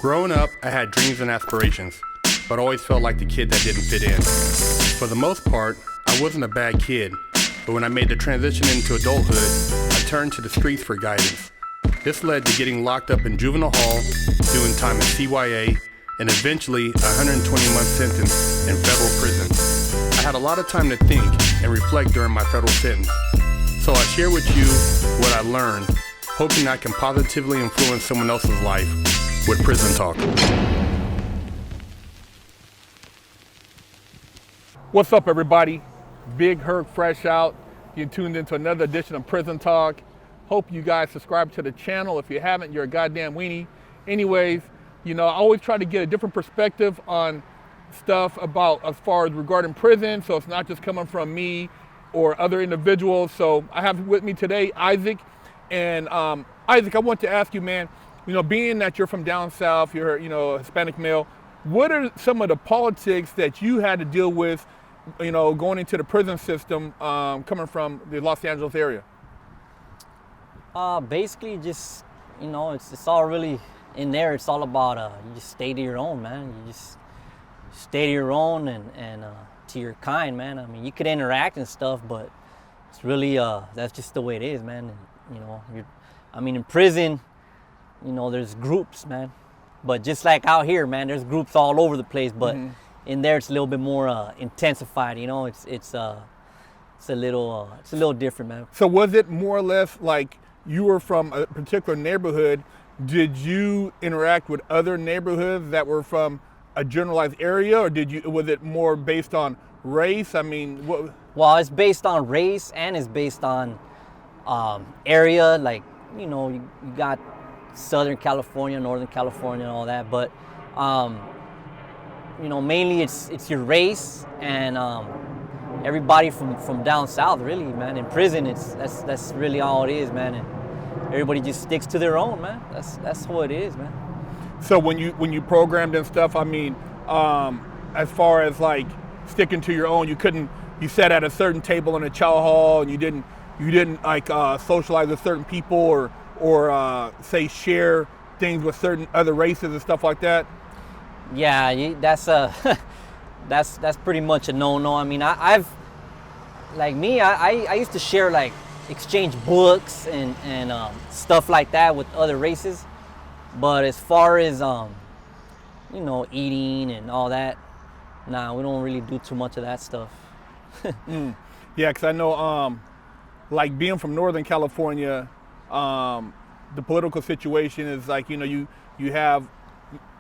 Growing up, I had dreams and aspirations, but always felt like the kid that didn't fit in. For the most part, I wasn't a bad kid, but when I made the transition into adulthood, I turned to the streets for guidance. This led to getting locked up in juvenile hall, doing time in CYA, and eventually a 120-month sentence in federal prison. I had a lot of time to think and reflect during my federal sentence, so I share with you what I learned, hoping I can positively influence someone else's life with Prison Talk. What's up, everybody? Big Herc fresh out. You tuned into another edition of Prison Talk. Hope you guys subscribe to the channel. If you haven't, you're a goddamn weenie. Anyways, I always try to get a different perspective on stuff about as far as regarding prison, so it's not just coming from me or other individuals. So I have with me today Isaac. And Isaac, I want to ask you, man, being that you're from down south, you're a Hispanic male, what are some of the politics that you had to deal with, going into the prison system, coming from the Los Angeles area? Basically just, it's all really in there. It's all about, you just stay to your own, man. You just stay to your own and to your kind, man. I mean, you could interact and stuff, but it's really, that's just the way it is, man. And, in prison, there's groups, man. But just like out here, man, there's groups all over the place. But in there, it's a little bit more intensified. It's a little different, man. So was it more or less like you were from a particular neighborhood? Did you interact with other neighborhoods that were from a generalized area, or was it more based on race? I mean, what? Well, it's based on race and it's based on area. Like, you got Southern California, Northern California, and all that. But mainly it's your race and everybody from down south, really, man. In prison, that's really all it is, man. And everybody just sticks to their own, man. That's what it is, man. So when you programmed and stuff, as far as like sticking to your own, you sat at a certain table in a chow hall and you didn't like socialize with certain people or say share things with certain other races and stuff like that? Yeah, that's that's pretty much a no-no. I mean, I used to share, like, exchange books and stuff like that with other races. But as far as eating and all that, nah, we don't really do too much of that stuff. Yeah, because I know like being from Northern California, the political situation is like, you have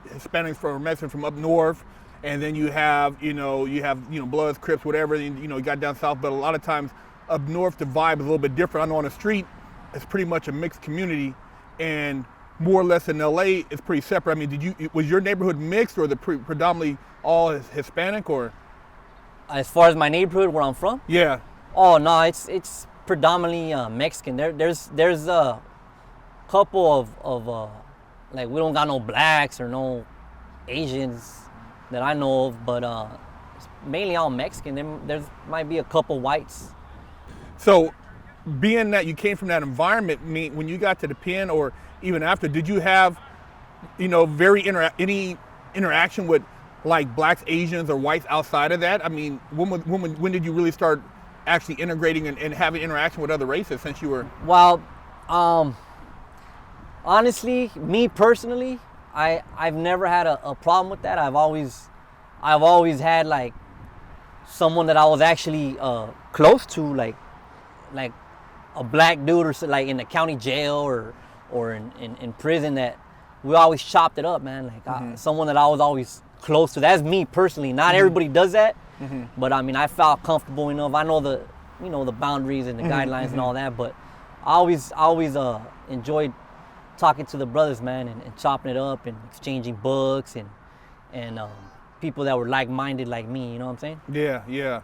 Hispanics or Mexicans from up north, and then you have Bloods, Crips, whatever, and you got down south. But a lot of times up north, the vibe is a little bit different. I know on the street, it's pretty much a mixed community, and more or less in LA, it's pretty separate. I mean, was your neighborhood mixed, or predominantly all Hispanic, or? As far as my neighborhood where I'm from? Yeah. Oh no, it's predominantly Mexican. There's a couple of like, we don't got no blacks or no Asians that I know of, but it's mainly all Mexican. There might be a couple whites. So, being that you came from that environment, when you got to the pen or even after, did you have any interaction with like blacks, Asians, or whites outside of that? I mean, when did you really start actually integrating and having interaction with other races since you were? Well, honestly, me personally, I've never had a problem with that. I've always had like someone that I was actually close to, like a black dude, or like in the county jail or in prison, that we always chopped it up, man. Like someone that I was always close to. That's me personally. Not everybody does that, but I mean, I felt comfortable enough. I know the boundaries and the guidelines and all that, but I always enjoyed talking to the brothers, man, and chopping it up and exchanging books and people that were like-minded like me. You know what I'm saying? Yeah.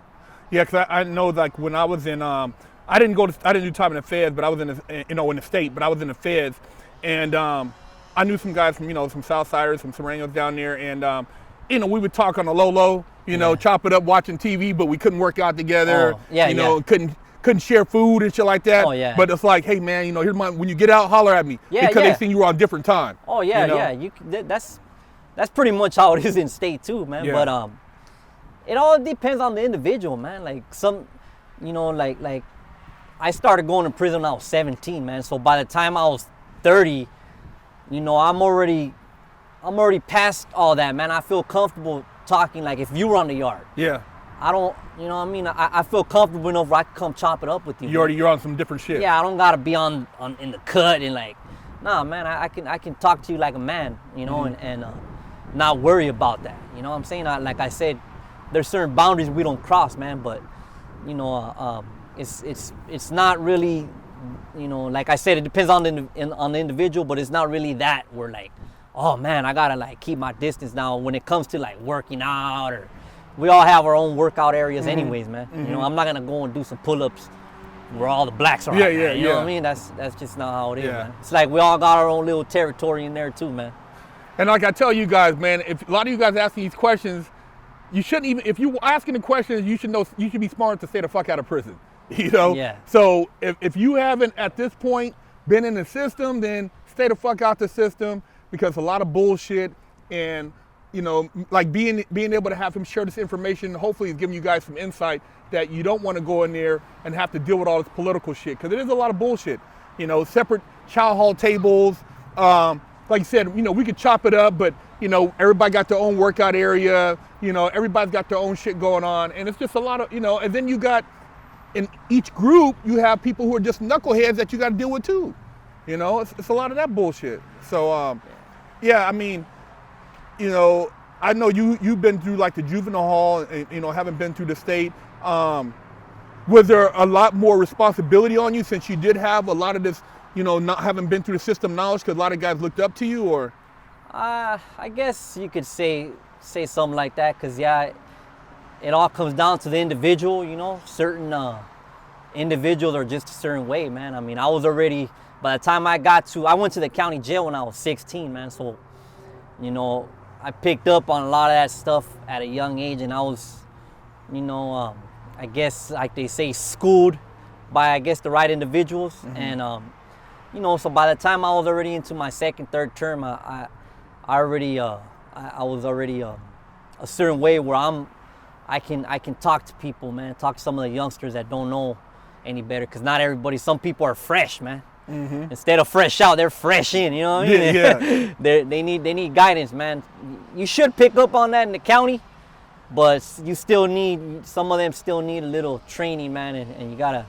Because I know, like, when I was in, I didn't do time in the feds, but I was in the state, but I was in the feds, and I knew some guys from some Southsiders, some Serranos down there, and we would talk on the low, chop it up watching TV, but we couldn't work out together. Couldn't share food and shit like that. Oh, yeah. But it's like, hey man, here's when you get out, holler at me. Yeah, because they seen you were on different time. Oh yeah, yeah. That's that's pretty much how it is in state too, man. Yeah. But it all depends on the individual, man. Like some, you know, like I started going to prison when I was 17, man. So by the time I was 30, you know, I'm already past all that, man. I feel comfortable talking like if you were on the yard. Yeah. I don't, you know what I mean? I feel comfortable enough where I can come chop it up with you. You're on some different shit. Yeah, I don't gotta be on in the cut and like, nah, man. I can talk to you like a man, you know, and not worry about that. You know what I'm saying? Like I said, there's certain boundaries we don't cross, man. But you know, it's not really, you know, like I said, it depends on the individual, but it's not really that we're like, oh man, I gotta like keep my distance now when it comes to like working out, or we all have our own workout areas anyways, man. You know, I'm not gonna go and do some pull-ups where all the blacks are. Yeah, you know what I mean? That's just not how it is, Yeah. man. It's like we all got our own little territory in there too, man. And like I tell you guys, man, if a lot of you guys asking these questions, you shouldn't even, if you're asking the questions, you should know, you should be smart to stay the fuck out of prison, you know? Yeah. So if you haven't at this point been in the system, then stay the fuck out the system, because a lot of bullshit, and you know, like being able to have him share this information, hopefully is giving you guys some insight that you don't want to go in there and have to deal with all this political shit, because it is a lot of bullshit. You know, separate chow hall tables, like you said, you know, we could chop it up, but you know, everybody got their own workout area, you know, everybody's got their own shit going on, and it's just a lot of, you know, and then you got, in each group, you have people who are just knuckleheads that you got to deal with too. You know, it's a lot of that bullshit. So, yeah, I mean, you know, I know you've been through like the juvenile hall, and, you know, haven't been through the state. Was there a lot more responsibility on you since you did have a lot of this, you know, not having been through the system knowledge, because a lot of guys looked up to you, or? I guess you could say something like that, because yeah, it all comes down to the individual, you know. Certain individuals are just a certain way, man. I mean, I was already, by the time I went to the county jail when I was 16, man. So, you know, I picked up on a lot of that stuff at a young age, and I was, you know, I guess like they say, schooled by, I guess, the right individuals. And, you know, so by the time I was already into my second, third term, I was already a certain way where I can talk to people, man. Talk to some of the youngsters that don't know any better, because not everybody. Some people are fresh, man. Instead of fresh out, they're fresh in. You know what I mean? Yeah. they need guidance, man. You should pick up on that in the county, but you still need, some of them still need a little training, man. And you gotta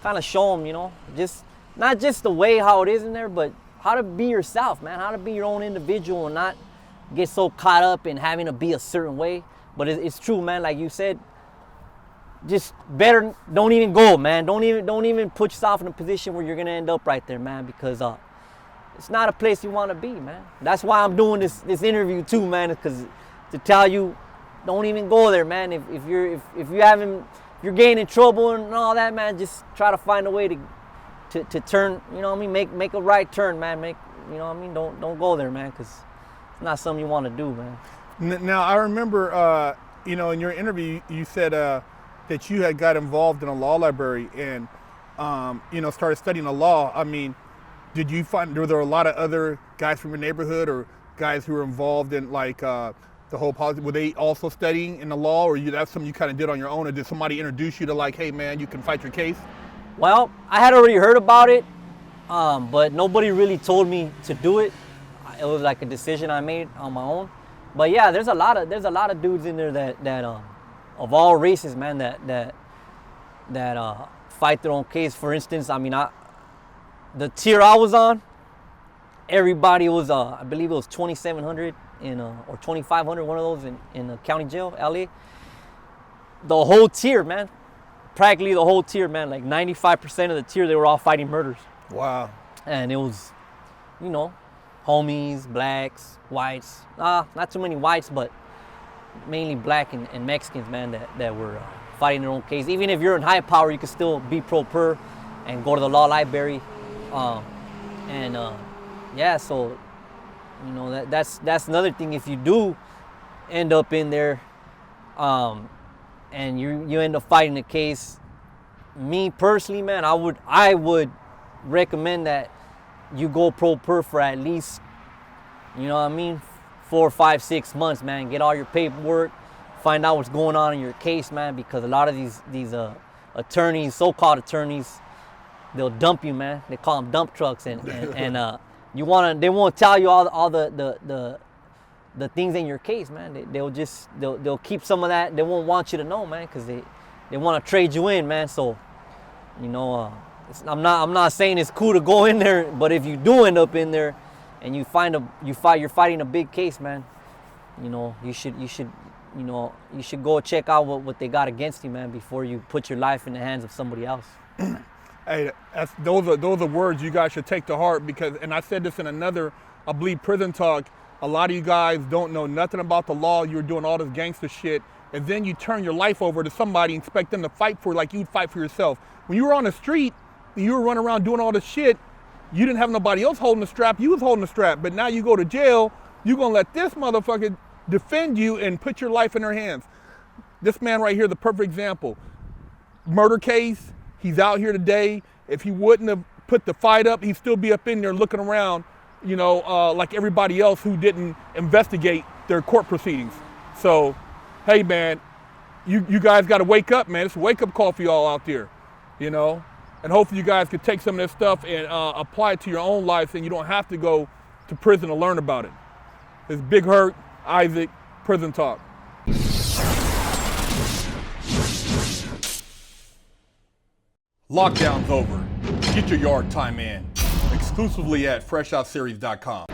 kind of show them, you know, just not just the way how it is in there, but how to be yourself, man. How to be your own individual and not get so caught up in having to be a certain way. But it's true, man. Like you said, just better don't even go, man. Don't even put yourself in a position where you're gonna end up right there, man, because it's not a place you want to be, man. That's why I'm doing this interview too, man, because to tell you, don't even go there, man. If you're getting in trouble and all that, man, just try to find a way to turn, you know what I mean, make a right turn, man. You know what I mean, don't go there, man, because it's not something you want to do, man. Now, I remember, you know, in your interview, you said that you had got involved in a law library and, you know, started studying the law. I mean, did you find, were there a lot of other guys from your neighborhood or guys who were involved in like the whole policy? Were they also studying in the law, or that's something you kind of did on your own, or did somebody introduce you to like, hey man, you can fight your case? Well, I had already heard about it, but nobody really told me to do it. It was like a decision I made on my own. But yeah, there's a lot of dudes in there that of all races, man, that fight their own case. For instance, I mean, the tier I was on, everybody was I believe it was 2,700 or 2,500, one of those in the county jail, LA. The whole tier, man, practically the whole tier, man, like 95% of the tier, they were all fighting murders. Wow. And it was, you know, homies, blacks, whites. Not too many whites, but mainly black and Mexicans, man, that were fighting their own case. Even if you're in high power, you can still be pro per and go to the law library. Yeah, so, you know, that's another thing. If you do end up in there and you end up fighting the case, me personally, man, I would recommend that you go pro per for at least, you know what I mean, 4, 5, 6 months, man. Get all your paperwork, find out what's going on in your case, man, because a lot of these attorneys, so-called attorneys, they'll dump you, man. They call them dump trucks, and they won't tell you all the things in your case, man. They'll keep some of that. They won't want you to know, man, because they want to trade you in, man. So, you know, I'm not saying it's cool to go in there, but if you do end up in there and you're fighting a big case, man, you know, you should go check out what they got against you, man, before you put your life in the hands of somebody else. Hey, those are words you guys should take to heart, because, and I said this in another, I believe, prison talk, a lot of you guys don't know nothing about the law. You're doing all this gangster shit, and then you turn your life over to somebody and expect them to fight for it like you'd fight for yourself. When you were on the street, you were running around doing all this shit, you didn't have nobody else holding the strap, you was holding the strap. But now you go to jail, you're gonna let this motherfucker defend you and put your life in their hands. This man right here, the perfect example. Murder case, he's out here today. If he wouldn't have put the fight up, he'd still be up in there looking around, you know, like everybody else who didn't investigate their court proceedings. So, hey man, you guys gotta wake up, man. It's a wake up call for y'all out there, you know? And hopefully you guys can take some of this stuff and apply it to your own life, and you don't have to go to prison to learn about it. It's Big Herc, Isaac, Prison Talk. Lockdown's over. Get your yard time in. Exclusively at FreshOutSeries.com.